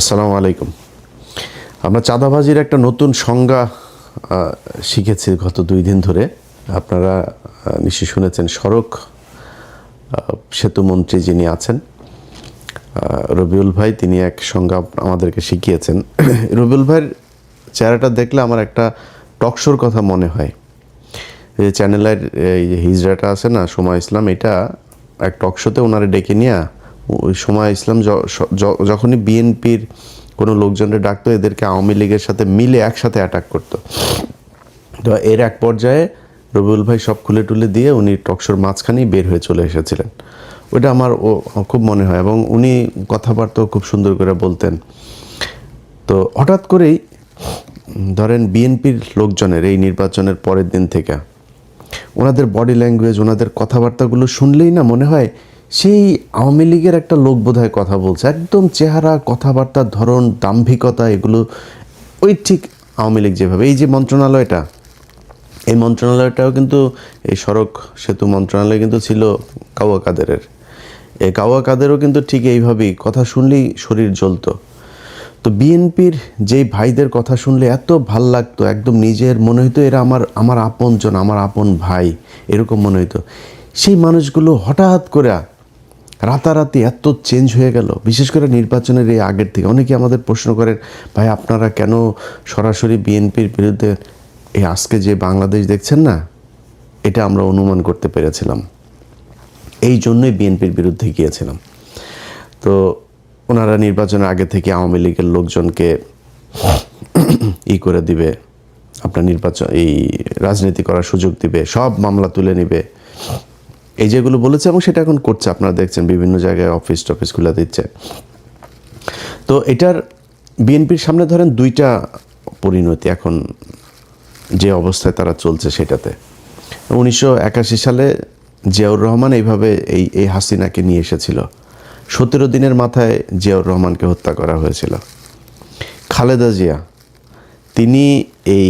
আসসালামু আলাইকুম। আমরা চাঁদাবাজির একটা নতুন সংজ্ঞা শিখেছি গত 2 দিন ধরে। আপনারা নিশ্চয়ই শুনেছেন, সড়ক সেতুমন্ত্রী যিনি আছেন রবিউল ভাই, তিনি এক সংজ্ঞা আমাদেরকে শিখিয়েছেন। রবিউল ভাইয়ের চেহারাটা দেখলে আমার একটা টকশোর কথা মনে হয়। এই চ্যানেলের এই যে হিজড়াটা আছে না, সময় ইসলাম, এটা এক টকশোতে ওনারে ডেকে নিয়ে ওই সময় ইসলাম যখনই বিএনপির কোনো লোকজনের ডাকতো, এদেরকে আওয়ামী লীগের সাথে মিলে একসাথে অ্যাটাক করতো। তো এর এক পর্যায়ে রবিউল ভাই সব খুলে টুলে দিয়ে উনি টকশোর মাঝখানেই বের হয়ে চলে এসেছিলেন। ওইটা আমার খুব মনে হয়, এবং উনি কথাবার্তাও খুব সুন্দর করে বলতেন। তো হঠাৎ করেই ধরেন বিএনপির লোকজনের এই নির্বাচনের পরের দিন থেকে ওনাদের বডি ল্যাঙ্গুয়েজ, ওনাদের কথাবার্তাগুলো শুনলেই না মনে হয় সেই আওয়ামী লীগের একটা লোক বোধহয় কথা বলছে। একদম চেহারা, কথাবার্তার ধরন, দাম্ভিকতা, এগুলো ওই ঠিক আওয়ামী লীগ যেভাবে। এই যে মন্ত্রণালয়টা, এই মন্ত্রণালয়টাও কিন্তু, এই সড়ক সেতু মন্ত্রণালয় কিন্তু ছিল কাওয়া কাদেরের। এই কাওয়া কাদেরও কিন্তু ঠিক এইভাবেই কথা শুনলেই শরীর জ্বলতো। তো বিএনপির যেই ভাইদের কথা শুনলে এত ভাল লাগতো, একদম নিজের মনে হইতো এরা আমার আপনজন, আমার আপন ভাই, এরকম মনে হইতো। সেই মানুষগুলো হঠাৎ করে রাতারাতি এত চেঞ্জ হয়ে গেল, বিশেষ করে নির্বাচনের এই আগের থেকে। অনেকে আমাদের প্রশ্ন করেন, ভাই আপনারা কেন সরাসরি বিএনপির বিরুদ্ধে? এই আজকে যে বাংলাদেশ দেখছেন না, এটা আমরা অনুমান করতে পেরেছিলাম, এই জন্যই বিএনপির বিরুদ্ধে গিয়েছিলাম। তো ওনারা নির্বাচনের আগে থেকে আওয়ামী লীগের লোকজনকে করে দিবে, আপনার নির্বাচন এই রাজনীতি করার সুযোগ দিবে, সব মামলা তুলে নিবে, এই যেগুলো বলেছে, এবং সেটা এখন করছে। আপনারা দেখছেন বিভিন্ন জায়গায় অফিস টফিস খুলে দিচ্ছে। তো এটার বিএনপির সামনে ধরেন 2টা পরিণতি এখন যে অবস্থায় তারা চলছে সেটাতে। 1981 সালে জিয়াউর রহমান এইভাবে এই হাসিনাকে নিয়ে এসেছিল। 17 দিনের মাথায় জিয়াউর রহমানকে হত্যা করা হয়েছিল। খালেদা জিয়া, তিনি এই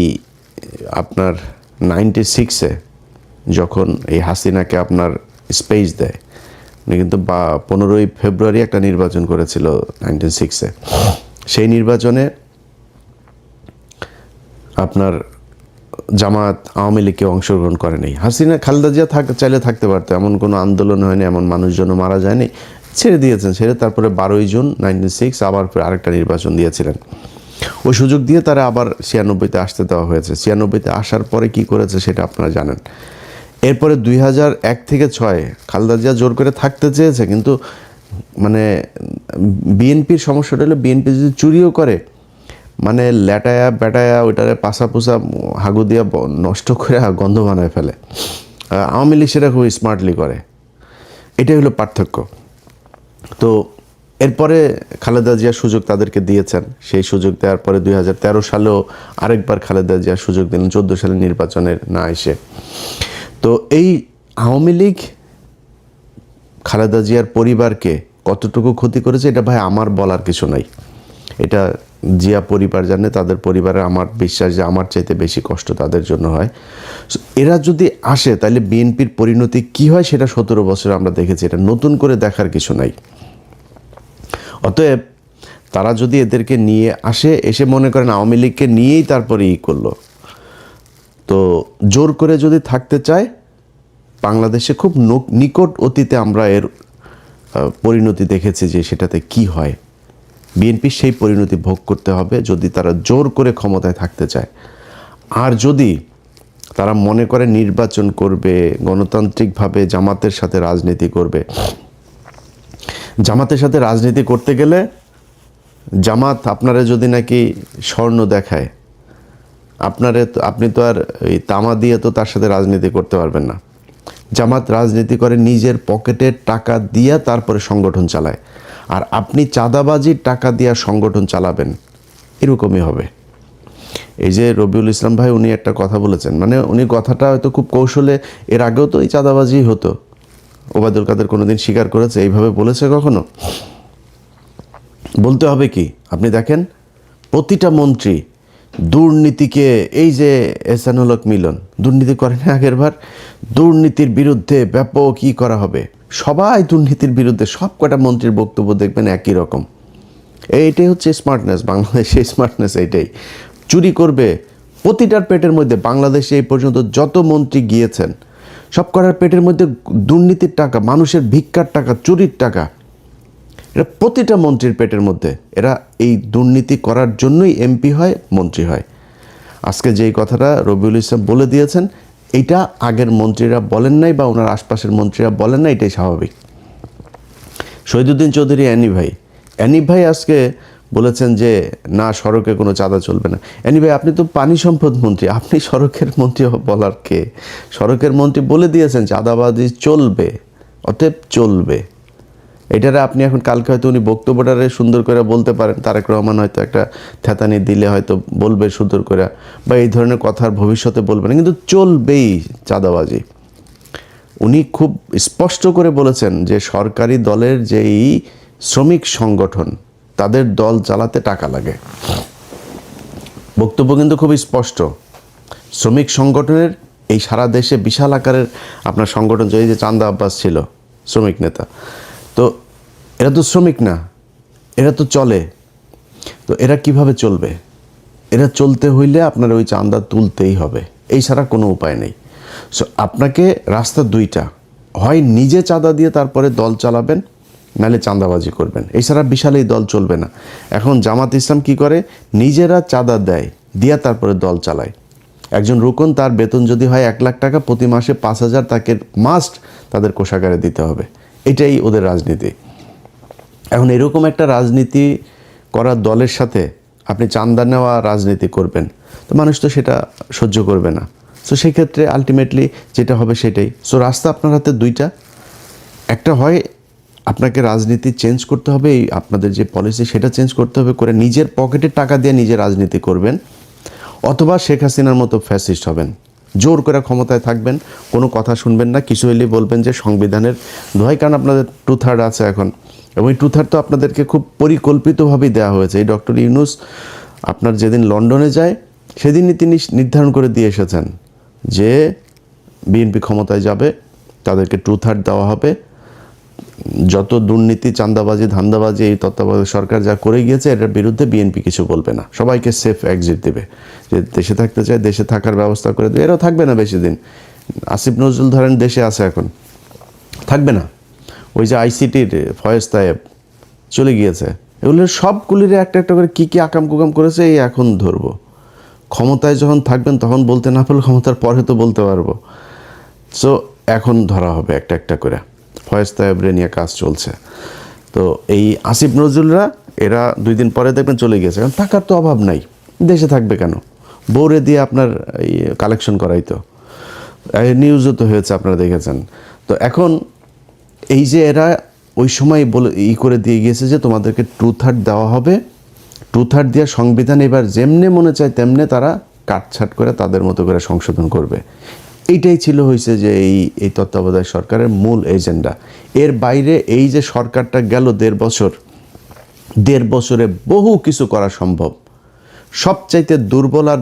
আপনার 96-এ যখন এই হাসিনাকে আপনার স্পেস দেয়, উনি কিন্তু 15ই ফেব্রুয়ারি একটা নির্বাচন করেছিল 96-এ। সেই নির্বাচনে আপনার জামাত, আওয়ামী লীগকে অংশগ্রহণ করেনি। হাসিনা, খালেদা জিয়া চাইলে থাকতে পারতো, এমন কোনো আন্দোলন হয়নি, এমন মানুষজনও মারা যায়নি, ছেড়ে দিয়েছেন। ছেড়ে তারপরে 12ই জুন 96 আবার আরেকটা নির্বাচন দিয়েছিলেন। ওই সুযোগ দিয়ে তারা আবার 96-তে আসতে দেওয়া হয়েছে। 96-তে আসার পরে কি করেছে সেটা আপনারা জানেন। এরপরে 2001 থেকে 6 খালেদা জিয়া জোর করে থাকতে চেয়েছে, কিন্তু মানে বিএনপির সমস্যাটা হলো, বিএনপি যদি চুরিও করে, মানে ল্যাটায়া ব্যাটায়া ওইটারে পাশা পোষা হাগু দিয়া নষ্ট করে গন্ধ বানায় ফেলে। আওয়ামী লীগ সেটা খুব স্মার্টলি করে। এটাই হলো পার্থক্য। তো এরপরে খালেদা জিয়া সুযোগ তাদেরকে দিয়েছেন। সেই সুযোগ দেওয়ার পরে 2013 সালেও আরেকবার খালেদা জিয়া সুযোগ দিলেন, 14 সালের নির্বাচনের না এসে। তো এই আওয়ামী লীগ খালেদা জিয়ার পরিবারকে কতটুকু ক্ষতি করেছে, এটা ভাই আমার বলার কিছু নাই। এটা জিয়া পরিবার জানে, তাদের পরিবারের আমার বিশ্বাস যে আমার চাইতে বেশি কষ্ট তাদের জন্য হয়। এরা যদি আসে তাহলে বিএনপির পরিণতি কি হয় সেটা 17 বছর আমরা দেখেছি, এটা নতুন করে দেখার কিছু নাই। অতএব তারা যদি এদেরকে নিয়ে আসে, এসে মনে করেন আওয়ামী লীগকে নিয়েই তারপরে করলো, তো জোর করে যদি থাকতে চায়, বাংলাদেশে খুব নিকট অতীতে আমরা এর পরিণতি দেখেছি যে সেটাতে কি হয়। বিএনপি সেই পরিণতি ভোগ করতে হবে যদি তারা জোর করে ক্ষমতায় থাকতে চায়। আর যদি তারা মনে করে নির্বাচন করবে, গণতান্ত্রিকভাবে জামাতের সাথে রাজনীতি করবে, জামাতের সাথে রাজনীতি করতে গেলে জামাত আপনারা যদি নাকি স্বর্ণ দেখায়, আপনি তো আর ওই তামা দিয়ে তো তার সাথে রাজনীতি করতে পারবেন না। জামাত রাজনীতি করে নিজের পকেটের টাকা দিয়া, তারপরে সংগঠন চালায়। আর আপনি চাঁদাবাজির টাকা দিয়া সংগঠন চালাবেন, এরকমই হবে। এই যে রবিউল ইসলাম ভাই, উনি একটা কথা বলেছেন, মানে উনি কথাটা হয়তো খুব কৌশলে, এর আগেও তো এই চাঁদাবাজি হতো, ওবায়দুল কাদের কোনোদিন স্বীকার করেছে এইভাবে বলেছে কখনো? বলতে হবে কি, আপনি দেখেন প্রতিটা মন্ত্রী দুর্নীতিকে, এই যে এহসানুল হক মিলন দুর্নীতি করেন আগের বার, দুর্নীতির বিরুদ্ধে ব্যাপক করা হবে, সবাই দুর্নীতির বিরুদ্ধে। সব কটা মন্ত্রীর বক্তব্য দেখবেন একই রকম, এইটাই হচ্ছে স্মার্টনেস, বাংলাদেশে স্মার্টনেস এইটাই। চুরি করবে প্রতিটার পেটের মধ্যে। বাংলাদেশে এই পর্যন্ত যত মন্ত্রী গিয়েছেন সব করার পেটের মধ্যে দুর্নীতির টাকা, মানুষের ভিক্ষার টাকা, চুরির টাকা, এটা প্রতিটা মন্ত্রীর পেটের মধ্যে। এরা এই দুর্নীতি করার জন্যই এমপি হয়, মন্ত্রী হয়। আজকে যেই কথাটা রবিউল ইসলাম বলে দিয়েছেন, এইটা আগের মন্ত্রীরা বলেন নাই বা ওনার আশপাশের মন্ত্রীরা বলেন না, এটাই স্বাভাবিক। শহীদুদ্দিন চৌধুরী অ্যানি ভাই আজকে বলেছেন যে না, সড়কে কোনো চাঁদা চলবে না। অ্যানি ভাই, আপনি তো পানি সম্পদ মন্ত্রী, আপনি সড়কের মন্ত্রী বলার কে? সড়কের মন্ত্রী বলে দিয়েছেন চাঁদাবাজি চলবে, অতএব চলবে। এটারে আপনি এখন কালকে হয়তো উনি বক্তব্যটারে সুন্দর করে বলতে পারেন, তারেক রহমান হয়তো একটা থ্যাতানি দিলে হয়তো বলবে সুন্দর করে, বা এই ধরনের কথার ভবিষ্যতে বলবে না, কিন্তু চলবেই চাঁদাবাজি। উনি খুব স্পষ্ট করে বলেছেন যে সরকারি দলের যেই শ্রমিক সংগঠন, তাদের দল চালাতে টাকা লাগে। বক্তব্য কিন্তু খুব স্পষ্ট। শ্রমিক সংগঠনের এই সারা দেশে বিশাল আকারের আপনার সংগঠন, এই যে চান্দা আব্বাস ছিল শ্রমিক নেতা, তো এরা তো শ্রমিক না, এরা তো চলে। তো এরা কিভাবে চলবে? এরা চলতে হইলে আপনার ওই চান্দা তুলতেই হবে, এই ছাড়া কোনো উপায় নেই। সো আপনাকে রাস্তা দুইটা, হয় নিজে চাঁদা দিয়ে তারপরে দল চালাবেন, নাহলে চাঁদাবাজি করবেন, এছাড়া বিশাল এই দল চলবে না। এখন জামাত ইসলাম কি করে? নিজেরা চাঁদা দেয়, দিয়া তারপরে দল চালায়। একজন রুকন, তার বেতন যদি হয় 1 লাখ টাকা, প্রতি মাসে 5,000 তাকে মাস্ট তাদের কোষাগারে দিতে হবে। এটাই ওদের রাজনীতি। এখন এরকম একটা রাজনীতি করা দলের সাথে আপনি চাঁদা নেওয়া রাজনীতি করবেন, তো মানুষ তো সেটা সহ্য করবে না। সো সেক্ষেত্রে আলটিমেটলি যেটা হবে সেটাই। সো রাস্তা আপনার হাতে দুইটা, একটা হয় আপনাকে রাজনীতি চেঞ্জ করতে হবে, এই আপনাদের যে পলিসি সেটা চেঞ্জ করতে হবে, করে নিজের পকেটের টাকা দিয়ে নিজে রাজনীতি করবেন, অথবা শেখ হাসিনার মতো ফ্যাসিস্ট হবেন, জোর করে ক্ষমতায় থাকবেন, কোনো কথা শুনবেন না, কিছু হলেই বলবেন যে সংবিধানের দোহাই। কারণ আপনাদের 2/3 আছে এখন, এবং এই 2/3 তো আপনাদেরকে খুব পরিকল্পিতভাবেই দেওয়া হয়েছে। এই ডক্টর ইউনূস আপনার যেদিন লন্ডনে যায় সেদিনই তিনি নির্ধারণ করে দিয়ে এসেছেন যে বিএনপি ক্ষমতায় যাবে, তাদেরকে 2/3 দেওয়া হবে। যত দুর্নীতি, চাঁদাবাজি, ধান্দাবাজি এই তত্ত্বাবধায়ক সরকার যা করে গিয়েছে, এটার বিরুদ্ধে বিএনপি কিছু বলবে না, সবাইকে সেফ এক্সিট দেবে। যে দেশে থাকতে চায় দেশে থাকার ব্যবস্থা করে দেবে। এরাও থাকবে না বেশি দিন। আসিফ নজরুল ধরেন দেশে আছে, এখন থাকবে না। ওই যে আইসিটির ফয়েজ তায়েব চলে গিয়েছে, এগুলো সবগুলির একটা একটা করে কী কী আকাম কুকাম করেছে, এই এখন ধরবো। ক্ষমতায় যখন থাকবেন তখন বলতে না পারলে ক্ষমতার পরে তো বলতে পারবো। সো এখন ধরা হবে একটা একটা করে। ফয়েজ তায়েবরে নিয়ে কাজ চলছে। তো এই আসিফ নজরুলরা এরা 2 দিন পরে দেখবেন চলে গেছে, কারণ টাকার তো অভাব নাই, দেশে থাকবে কেন? বউরে দিয়ে আপনার এই কালেকশন করাই তো, নিউজও তো হয়েছে, আপনারা দেখেছেন। তো এখন এই যে এরা ওই সময় বলে করে দিয়ে গিয়েছে যে তোমাদেরকে 2/3 দেওয়া হবে, 2/3 দিয়ে সংবিধান এবার যেমনে মনে চায় তেমনে তারা কাটছাট করে তাদের মতো করে সংশোধন করবে। এইটাই ছিল হয়েছে যে এই তত্ত্বাবধায়ক সরকারের মূল এজেন্ডা। এর বাইরে এই যে সরকারটা গেল 1.5 বছর, 1.5 বছরে বহু কিছু করা সম্ভব। সবচাইতে দুর্বল আর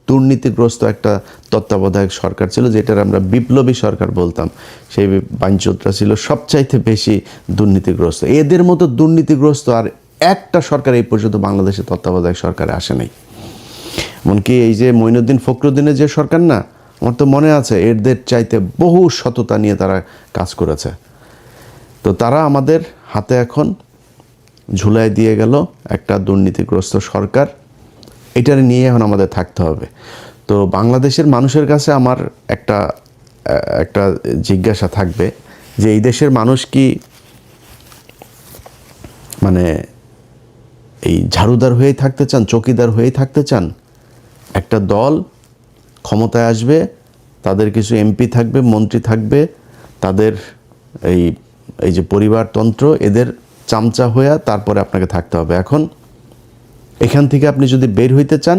দুর্নীতিগ্রস্ত একটা তত্ত্বাবধায়ক সরকার ছিল, যেটার আমরা বিপ্লবী সরকার বলতাম। সেই বাঞ্চোতরা ছিল সবচাইতে বেশি দুর্নীতিগ্রস্ত। এদের মতো দুর্নীতিগ্রস্ত আর একটা সরকার এই পর্যন্ত বাংলাদেশের তত্ত্বাবধায়ক সরকারে আসে নাই। এমনকি এই যে মঈনুদ্দিন ফখরুদ্দিনের যে সরকার না, আমার তো মনে আছে এদের চাইতে বহু সততা নিয়ে তারা কাজ করেছে। তো তারা আমাদের হাতে এখন ঝুলাই দিয়ে গেল একটা দুর্নীতিগ্রস্ত সরকার। এটার নিয়ে এখন আমাদের থাকতে হবে। তো বাংলাদেশের মানুষের কাছে আমার একটা জিজ্ঞাসা থাকবে যে এই দেশের মানুষ কি মানে এই ঝাড়ুদার হয়েই থাকতে চান, চকিদার হয়েই থাকতে চান? একটা দল ক্ষমতায় আসবে, তাদের কিছু এমপি থাকবে, মন্ত্রী থাকবে, তাদের এই যে পরিবারতন্ত্র, এদের চামচা হয়ে তারপরে আপনাকে থাকতে হবে। এখন এখান থেকে আপনি যদি বের হইতে চান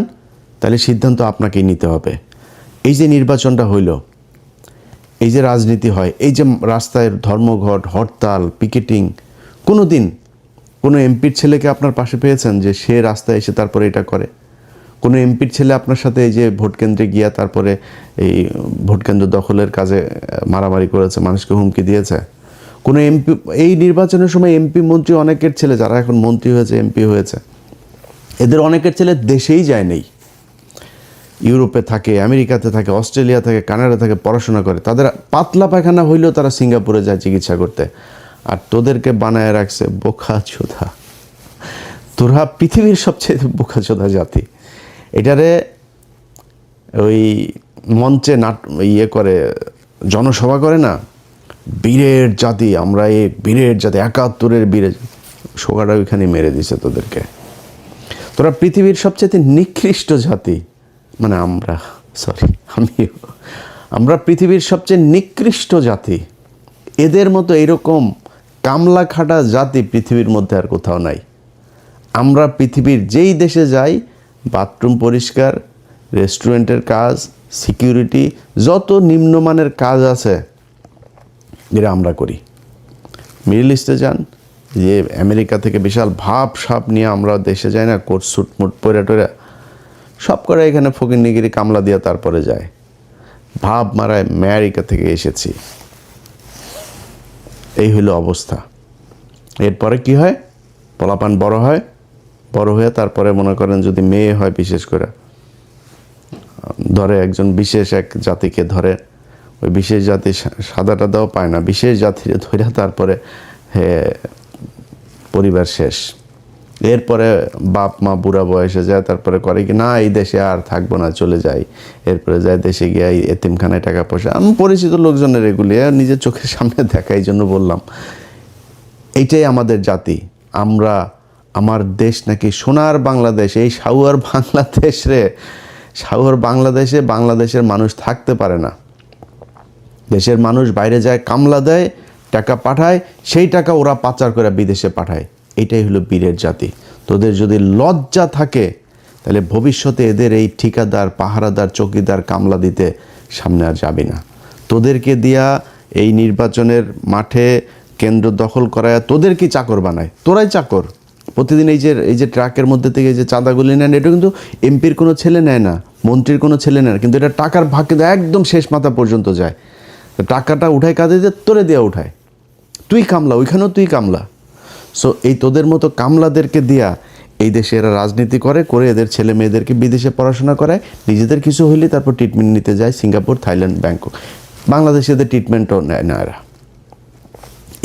তাহলে সিদ্ধান্ত আপনাকেই নিতে হবে। এই যে নির্বাচনটা হইল, এই যে রাজনীতি হয়, এই যে রাস্তায় ধর্মঘট, হরতাল, পিকেটিং, কোনো দিন কোনো এমপির ছেলেকে আপনার পাশে পেয়েছেন যে সে রাস্তায় এসে তারপরে এটা করে? কোনো এমপির ছেলে আপনার সাথে এই যে ভোট কেন্দ্রে গিয়া তারপরে এই ভোট কেন্দ্র দখলের কাজে মারামারি করেছে, মানুষকে হুমকি দিয়েছে? কোনো এমপি, এই নির্বাচনের সময় এমপি মন্ত্রী অনেকের ছেলে যারা এখন মন্ত্রী হয়েছে, এমপি হয়েছে, এদের অনেকের ছেলে দেশেই যায় নেই, ইউরোপে থাকে, আমেরিকাতে থাকে, অস্ট্রেলিয়া থাকে, কানাডা থাকে, পড়াশোনা করে। তাদের পাতলা পায়খানা হইলেও তারা সিঙ্গাপুরে যায় চিকিৎসা করতে। আর তোদেরকে বানায় রাখছে বোকাচোদা। তোরা পৃথিবীর সবচেয়ে বোকাচোদা জাতি। এটারে ওই মঞ্চে করে জনসভা করে না, বীরের জাতি আমরা, এই বীরের জাতি, 71-এর বীরের, সোগাটা ওইখানে মেরে দিছে তোদেরকে। তোরা পৃথিবীর সবচেয়ে নিকৃষ্ট জাতি, মানে আমরা পৃথিবীর সবচেয়ে নিকৃষ্ট জাতি। এদের মতো এরকম কামলা খাটা জাতি পৃথিবীর মধ্যে আর কোথাও নাই। আমরা পৃথিবীর যেই দেশে যাই, বাথরুম পরিষ্কার, রেস্টুরেন্টের কাজ, সিকিউরিটি, যত নিম্নমানের কাজ আছে যেটা আমরা করি। মিডল ইস্টে যান, যে আমেরিকা থেকে বিশাল ভাব সাপ নিয়ে আমরা দেশে যাই না, কোট সুট মুট পরে টরে, সব করে এখানে ফকিরনিগিরি কামলা দিয়ে তারপরে যায়। ভাব মারায় আমেরিকা থেকে এসেছি, এই হইল অবস্থা। এরপরে কি হয়, পোলাপান বড় হয়, বড় হয়ে তারপরে মনে করেন যদি মেয়ে হয়, বিশেষ করে ধরে একজন বিশেষ এক জাতিকে ধরে, ওই বিশেষ জাতি সাদাটা দাও পায় না, বিশেষ জাতির ধরে তারপরে পরিবার শেষ। এরপরে বাপ মা বুড়া বয়সে যায়, তারপরে করে কি না এই দেশে আর থাকবো না, চলে যাই। এরপরে যায় দেশে গিয়ে এতিমখানায় টাকা পয়সা, আমি পরিচিত লোকজনের এগুলি নিজের চোখের সামনে দেখা, এই জন্য বললাম এইটাই আমাদের জাতি। আমরা, আমার দেশ নাকি সোনার বাংলাদেশ, এই সাউয়ার বাংলাদেশ রে, সাউয়ার বাংলাদেশে বাংলাদেশের মানুষ থাকতে পারে না। দেশের মানুষ বাইরে যায়, কামলা দেয়, টাকা পাঠায়, সেই টাকা ওরা পাচার করে বিদেশে পাঠায়। এটাই হলো বীরের জাতি। তোদের যদি লজ্জা থাকে তাহলে ভবিষ্যতে এদের এই ঠিকাদার, পাহারাদার, চৌকিদার, কামলা দিতে সামনে আর যাবি না। তোদেরকে দিয়া এই নির্বাচনের মাঠে কেন্দ্র দখল করায় তোদের কি চাকর বানায়, তোরাই চাকর। প্রতিদিন এই যে ট্রাকের মধ্যে থেকে যে চাঁদাগুলি নেন, এটা কিন্তু এমপির কোনো ছেলে নেয় না, মন্ত্রীর কোনো ছেলে নেয় না, কিন্তু এটা টাকার ভাগ কিন্তু একদম শেষ মাথা পর্যন্ত যায়। টাকাটা উঠায় কাঁদে দিয়ে তোরে দেওয়া উঠায়, তুই কামলা, ওইখানেও তুই কামলা। সো এই তোদের মতো কামলাদেরকে দিয়া এই দেশে এরা রাজনীতি করে এদের ছেলে মেয়েদেরকে বিদেশে পড়াশোনা করায়, নিজেদের কিছু হইলে তারপর ট্রিটমেন্ট নিতে যায় সিঙ্গাপুর, থাইল্যান্ড, ব্যাংকক। বাংলাদেশে এদের ট্রিটমেন্টও নেয় না এরা।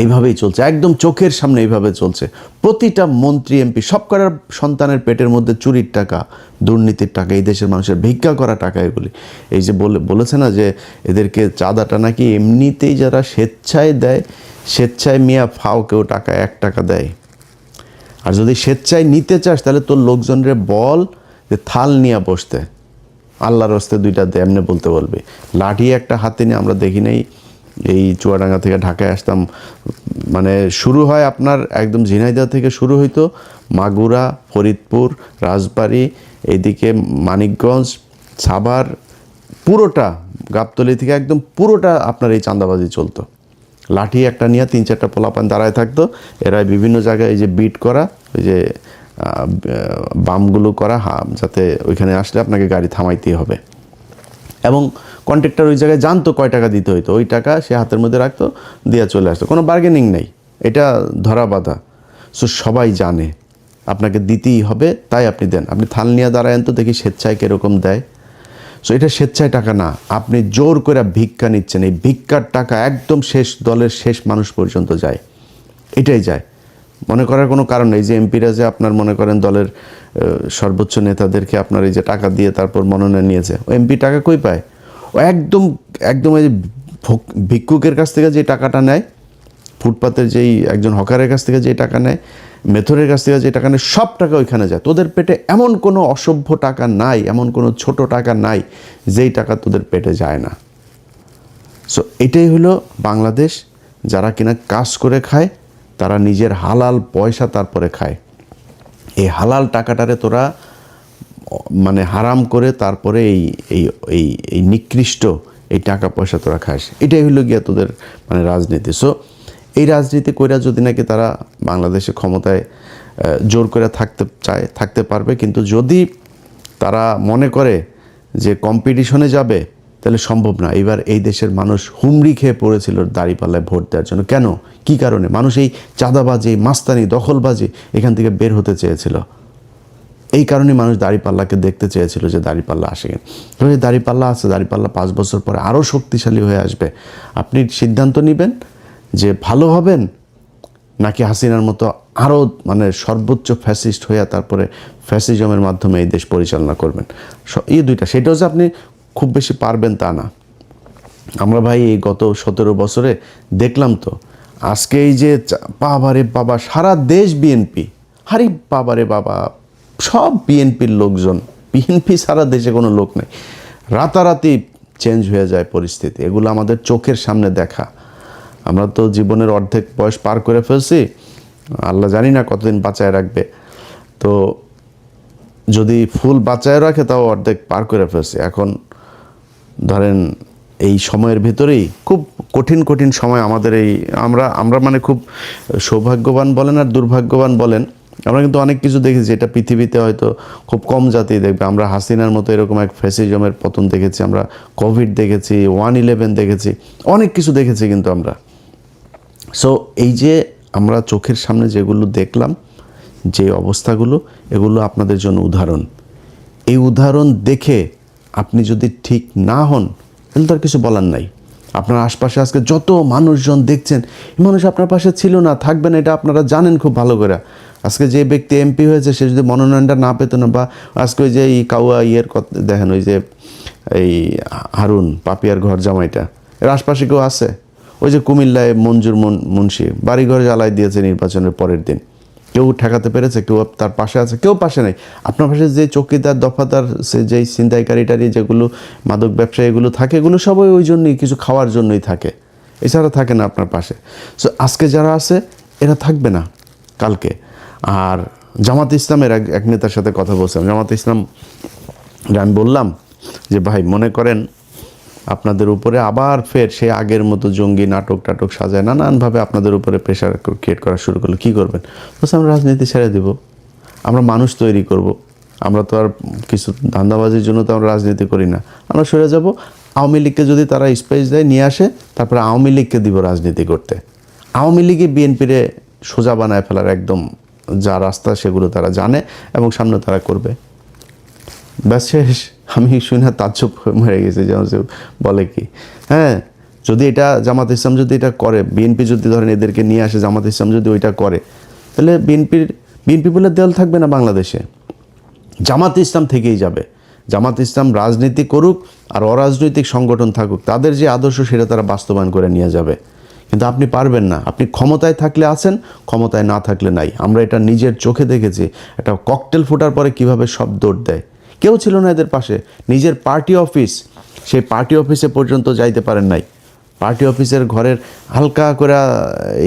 এইভাবেই চলছে, একদম চোখের সামনে এইভাবে চলছে। প্রতিটা মন্ত্রী, এমপি, সব করার সন্তানের পেটের মধ্যে চুরির টাকা, দুর্নীতির টাকা, এই দেশের মানুষের ভিক্ষা করা টাকা এগুলি। এই যে বলেছে না যে এদেরকে চাঁদাটা নাকি এমনিতেই যারা স্বেচ্ছায় দেয়, স্বেচ্ছায় মিয়া ফাও কেউ টাকা 1 টাকা দেয়। আর যদি স্বেচ্ছায় নিতে চাস তাহলে তোর লোকজনরে বল যে থাল নিয়ে বসতে, আল্লাহর হস্তে 2টা দে, এমনি বলতে বলবে। লাঠি একটা হাতে নিয়ে, আমরা দেখি নাই এই চুয়াডাঙ্গা থেকে ঢাকায় আসতাম, মানে শুরু হয় আপনার একদম ঝিনাইদহ থেকে শুরু হইতো, মাগুরা, ফরিদপুর, রাজবাড়ী, এইদিকে মানিকগঞ্জ, সাভার, পুরোটা গাবতলী থেকে একদম পুরোটা আপনার এই চাঁদাবাজি চলতো। লাঠি একটা নিয়ে 3-4টা পোলাপান দাঁড়ায় থাকতো, এরা বিভিন্ন জায়গায় এই যে বিট করা, ওই যে বামগুলো করা, যাতে ওইখানে আসলে আপনাকে গাড়ি থামাইতেই হবে। এবং কন্ট্রাক্টর ওই জায়গায় জানতো কয় টাকা দিতে হইতো, ওই টাকা সে হাতের মধ্যে রাখতো, দিয়ে চলে আসতো, কোনো বার্গেনিং নেই, এটা ধরা বাঁধা। সো সবাই জানে আপনাকে দিতেই হবে, তাই আপনি দেন। আপনি থাল নিয়ে দাঁড়ায়েন তো দেখি স্বেচ্ছায় কীরকম দেয়। সো এটা স্বেচ্ছায় টাকা না, আপনি জোর করে ভিক্ষা নিচ্ছেন। এই ভিক্ষার টাকা একদম শেষ দলের শেষ মানুষ পর্যন্ত যায়, এটাই যায়। মনে করার কোনো কারণ নেই যে এমপিরা যে আপনার মনে করেন দলের সর্বোচ্চ নেতাদেরকে আপনার এই যে টাকা দিয়ে তারপর মনোনয়ন নিয়েছে, ও এমপি টাকা কই পায়? ও একদম এই যে ভিক্ষুকের কাছ থেকে যে টাকাটা নেয়, ফুটপাতের যেই একজন হকারের কাছ থেকে যে টাকা নেয়, মেথরের কাছ থেকে যে টাকা নেয়, সব টাকা ওইখানে যায়। তোদের পেটে এমন কোনো অসভ্য টাকা নাই, এমন কোনো ছোট টাকা নাই যেই টাকা তোদের পেটে যায় না। সো এটাই হলো বাংলাদেশ। যারা কিনা কাজ করে খায়, তারা নিজের হালাল পয়সা তারপরে খায়। এই হালাল টাকাটারে তোরা মানে হারাম করে তারপরে এই নিকৃষ্ট এই টাকা পয়সা তোরা খাস। এটাই হলো গিয়া তোদের মানে রাজনীতি। সো এই রাজনীতি কইরা যদি নাকি তারা বাংলাদেশে ক্ষমতায় জোর করে থাকতে চায়, থাকতে পারবে। কিন্তু যদি তারা মনে করে যে কম্পিটিশনে যাবে, তাহলে সম্ভব না। এবার এই দেশের মানুষ হুমড়ি খেয়ে পড়েছিল দাঁড়িপাল্লায় ভোট দেওয়ার জন্য। কেন, কি কারণে? মানুষ এই চাঁদাবাজি, মাস্তানি, দখলবাজি এখান থেকে বের হতে চেয়েছিল। এই কারণে মানুষ দাঁড়িপাল্লাকে দেখতে চেয়েছিল যে দাঁড়িপাল্লা আসে কিনা। তো এই দাঁড়িপাল্লা আছে, দাঁড়িপাল্লা 5 বছর পরে আরও শক্তিশালী হয়ে আসবে। আপনি সিদ্ধান্ত নেবেন যে ভালো হবেন নাকি হাসিনার মতো আরও মানে সর্বোচ্চ ফ্যাসিস্ট হয়ে তারপরে ফ্যাসিজমের মাধ্যমে এই দেশ পরিচালনা করবেন। এই দুইটা, সেটাও যে আপনি খুব বেশি পারবেন তা না। আমরা ভাই এই গত 17 বছরে দেখলাম তো, আজকে এই যে বাবারে বাবা সারা দেশ বিএনপি, আরে বাবারে বাবা সব বিএনপির লোকজন, বিএনপি সারা দেশে কোনো লোক নেই, রাতারাতি চেঞ্জ হয়ে যায় পরিস্থিতি। এগুলো আমাদের চোখের সামনে দেখা। আমরা তো জীবনের অর্ধেক বয়স পার করে ফেলছি, আল্লাহ জানি না কতদিন বাঁচায় রাখবে। তো যদি ফুল বাঁচায় রাখে তাও অর্ধেক পার করে ফেলছি। এখন ধরেন এই সময়ের ভিতরেই খুব কঠিন কঠিন সময় আমাদের এই আমরা মানে খুব সৌভাগ্যবান বলেন আর দুর্ভাগ্যবান বলেন, আমরা কিন্তু অনেক কিছু দেখেছি এটা পৃথিবীতে হয়তো খুব কম জাতি দেখবে। আমরা হাসিনার মতো এরকম এক ফ্যাসিজমের পতন দেখেছি, আমরা কোভিড দেখেছি, 1/11 দেখেছি, অনেক কিছু দেখেছি কিন্তু আমরা। সো এই যে আমরা চোখের সামনে যেগুলো দেখলাম, যে অবস্থাগুলো, এগুলো আপনাদের জন্য উদাহরণ। এই উদাহরণ দেখে আপনি যদি ঠিক না হন তাহলে তো আর কিছু বলার নাই। আপনার আশপাশে আজকে যত মানুষজন দেখছেন, এই মানুষ আপনার পাশে ছিল না, থাকবে না, এটা আপনারা জানেন খুব ভালো করে। আজকে যে ব্যক্তি এমপি হয়েছে সে যদি মনোনয়নটা না পেত না, বা আজকে ওই যে এই কাউয়া দেখেন, ওই যে এই হারুন পাপিয়ার ঘর জামাইটা, এর আশপাশে কেউ আছে? ওই যে কুমিল্লায় মঞ্জুর মুন্সি বাড়িঘর জ্বালাই দিয়েছে নির্বাচনের পরের দিন, কেউ ঠেকাতে পেরেছে? কেউ তার পাশে আছে? কেউ পাশে নেই। আপনার পাশে যে চৌকিদার, দফাদার, সে যেই ছিনতাইকারী যেগুলো মাদক ব্যবসায়ী এগুলো থাকে, এগুলো সবাই ওই জন্যই, কিছু খাওয়ার জন্যই থাকে, এছাড়া থাকে না আপনার পাশে। সো আজকে যারা আছে এরা থাকবে না কালকে। আর জামাত ইসলামের এক নেতার সাথে কথা বলছিলাম, জামাত ইসলাম আমি বললাম যে ভাই মনে করেন আপনাদের উপরে আবার ফের সে আগের মতো জঙ্গি নাটক সাজায় নানানভাবে আপনাদের উপরে প্রেশার ক্রিয়েট করা শুরু করলো, কী করবেন? বলছে আমরা রাজনীতি ছেড়ে দেব, আমরা মানুষ তৈরি করব। আমরা তো আর কিছু ধান্দাবাজির জন্য তো আমরা রাজনীতি করি না, আমরা সরে যাব। আওয়ামী লীগকে যদি তারা স্পেস দেয়, নিয়ে আসে, তারপরে আওয়ামী লীগকে দিব রাজনীতি করতে। আওয়ামী লীগই বিএনপিরে সোজা বানায় ফেলার একদম যা রাস্তা সেগুলো তারা জানে এবং সামনে তারা করবে। ব্যাস শেষ। আমি শুনে তাজ্জব মরে গেছি, যেমন বলে কি, হ্যাঁ যদি এটা জামাত ইসলাম যদি এটা করে, বিএনপি যদি ধরেন এদেরকে নিয়ে আসে, জামাত ইসলাম যদি ওইটা করে, তাহলে বিএনপি বলে দল থাকবে না বাংলাদেশে, জামাত ইসলাম থেকেই যাবে। জামাত ইসলাম রাজনীতি করুক আর অরাজনৈতিক সংগঠন থাকুক, তাদের যে আদর্শ সেটা তারা বাস্তবায়ন করে নিয়ে যাবে। কিন্তু আপনি পারবেন না। আপনি ক্ষমতায় থাকলে আছেন, ক্ষমতায় না থাকলে নাই। আমরা এটা নিজের চোখে দেখেছি। একটা ককটেল ফোটার পরে কিভাবে সব দৌড় দেয়। কেউ ছিল না এদের পাশে। নিজের পার্টি অফিস, সেই পার্টি অফিসে পর্যন্ত যাইতে পারেন নাই। পার্টি অফিসের ঘরের হালকা করে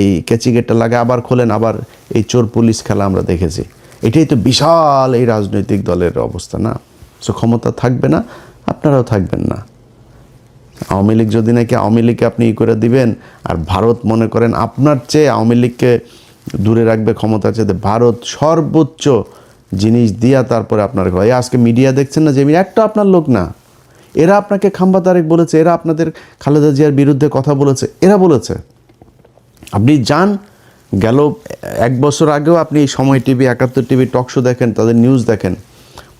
এই কেচি গেটটা লাগে, আবার খোলেন, আবার এই চোর পুলিশ খেলা আমরা দেখেছি। এটাই তো বিশাল এই রাজনৈতিক দলের অবস্থা না? সো ক্ষমতা থাকবে না, আপনারাও থাকবেন না। আওয়ামী লীগ যদি নাকি আওয়ামী লীগকে আপনি করে দিবেন, আর ভারত মনে করেন আপনার চেয়ে আওয়ামী লীগকে দূরে রাখবে ক্ষমতার চেয়ে, ভারত সর্বোচ্চ জিনিস দিয়া তারপরে আপনার ঘরে। আজকে মিডিয়া দেখছেন না, যে একটা আপনার লোক না, এরা আপনাকে খাম্বা তারেক বলেছে, এরা আপনাদের খালেদা জিয়ার বিরুদ্ধে কথা বলেছে, এরা বলেছে। আপনি যান, গেল 1 বছর আগেও আপনি সময় টিভি, 71 টিভি টক শো দেখেন, তাদের নিউজ দেখেন,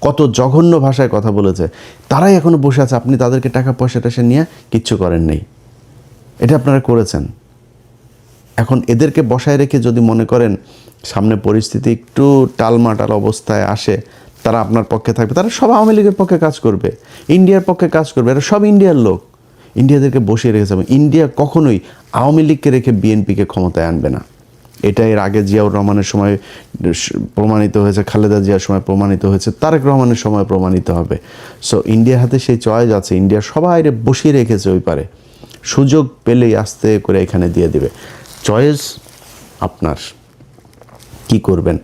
কত জঘন্য ভাষায় কথা বলেছে। তারাই এখনো বসে আছে, আপনি তাদেরকে টাকা পয়সা নিয়ে কিচ্ছু করেন নেই। এটা আপনারা করেছেন। এখন এদেরকে বসায় রেখে যদি মনে করেন সামনে পরিস্থিতি একটু টালমাটাল অবস্থায় আসে, তারা আপনার পক্ষে থাকবে, তারা সব আওয়ামী লীগের পক্ষে কাজ করবে, ইন্ডিয়ার পক্ষে কাজ করবে। এরা সব ইন্ডিয়ার লোক, ইন্ডিয়াদেরকে বসিয়ে রেখেছে। ইন্ডিয়া কখনোই আওয়ামী লীগকে রেখে বিএনপিকে ক্ষমতায় আনবে না। এটা এর আগে জিয়াউর রহমানের সময় প্রমাণিত হয়েছে, খালেদা জিয়ার সময় প্রমাণিত হয়েছে, তারেক রহমানের সময় প্রমাণিত হবে। সো ইন্ডিয়ার হাতে সেই চয়েস আছে। ইন্ডিয়া সবাই বসিয়ে রেখেছে ওই পারে, সুযোগ পেলেই আস্তে করে এখানে দিয়ে দেবে। চয়েস আপনার, কি করবেন?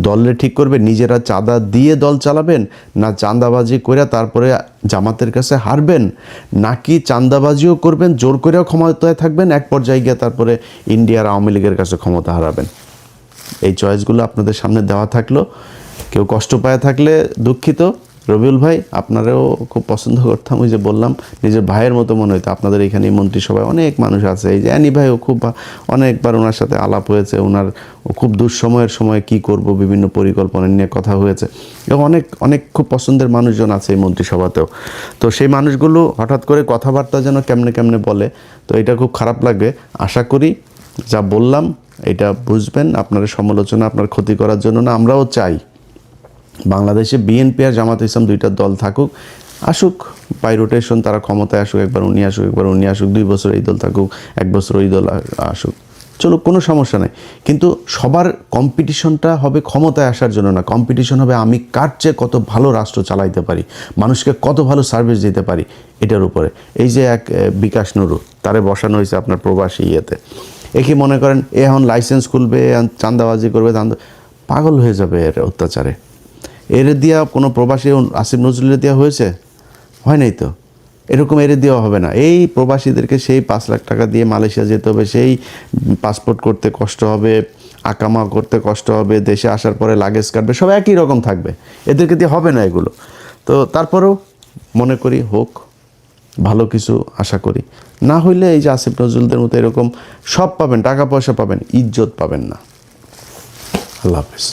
দলে ঠিক করবে নিজেরা চাঁদা দিয়ে দল চালাবেন, না চাঁদাবাজি করে তারপরে জামাতের কাছে হারবেন, নাকি চাঁদাবাজিও করবেন, জোর করেও ক্ষমতায় থাকবেন, এক পর্যায়ে গিয়ে তারপরে ইন্ডিয়ার আওয়ামী লীগের কাছে ক্ষমতা হারাবেন। এই চয়েসগুলো আপনাদের সামনে দেওয়া থাকলো। কেউ কষ্ট পায় থাকলে দুঃখিত, রবিউল ভাই আপনারাও খুব পছন্দ করতাম, ওই যে বললাম নিজের ভাইয়ের মতো মনে হতো। আপনাদের এখানে মন্ত্রিসভায় অনেক মানুষ আছে, এই যে অ্যানি ভাইও খুব অনেকবার ওনার সাথে আলাপ হয়েছে, ওনার খুব দুঃসময়ের সময় কি করব বিভিন্ন পরিকল্পনা নিয়ে কথা হয়েছে, এবং অনেক অনেক খুব পছন্দের মানুষজন আছে এই মন্ত্রিসভাতেও। তো সেই মানুষগুলো হঠাৎ করে কথাবার্তা যেন কেমনে কেমনে বলে, তো এটা খুব খারাপ লাগবে। আশা করি যা বললাম এটা বুঝবেন, আপনার সমালোচনা আপনার ক্ষতি করার জন্য না। আমরাও চাই বাংলাদেশে বিএনপি আর জামাত ইসলাম দুইটা দল থাকুক, আসুক বাই রোটেশন, তারা ক্ষমতায় আসুক, একবার উনি আসুক একবার উনি আসুক, 2 বছর এই দল থাকুক, 1 বছর ওই দল আসুক, চলুক, কোনো সমস্যা নেই। কিন্তু সবার কম্পিটিশনটা হবে ক্ষমতায় আসার জন্য না, কম্পিটিশন হবে আমি কার চেয়ে কত ভালো রাষ্ট্র চালাইতে পারি, মানুষকে কত ভালো সার্ভিস দিতে পারি, এটার উপরে। এই যে এক বিকাশ নুরু, তারে বসানো হয়েছে আপনার প্রবাসী ইয়েতে, কি মনে করেন এখন লাইসেন্স খুলবে, চাঁদাবাজি করবে, পাগল হয়ে যাবে এর অত্যাচারে। এর দিয়া কোনো প্রবাসী আসিফ নজরুলের দেওয়া হয়েছে? হয় নাই তো। এরকম এর দেওয়া হবে না। এই প্রবাসীদেরকে সেই 5 লাখ টাকা দিয়ে মালয়েশিয়া যেতে হবে, সেই পাসপোর্ট করতে কষ্ট হবে, আকামা করতে কষ্ট হবে, দেশে আসার পরে লাগেজ কাটবে, সব একই রকম থাকবে, এদেরকে দিয়ে হবে না এগুলো। তো তারপরেও মনে করি হোক, ভালো কিছু আশা করি। না হইলে এই যে আসিফ নজরুলদের মতো এরকম সব পাবেন, টাকা পয়সা পাবেন, ইজ্জত পাবেন না। আল্লাহ হাফেজ।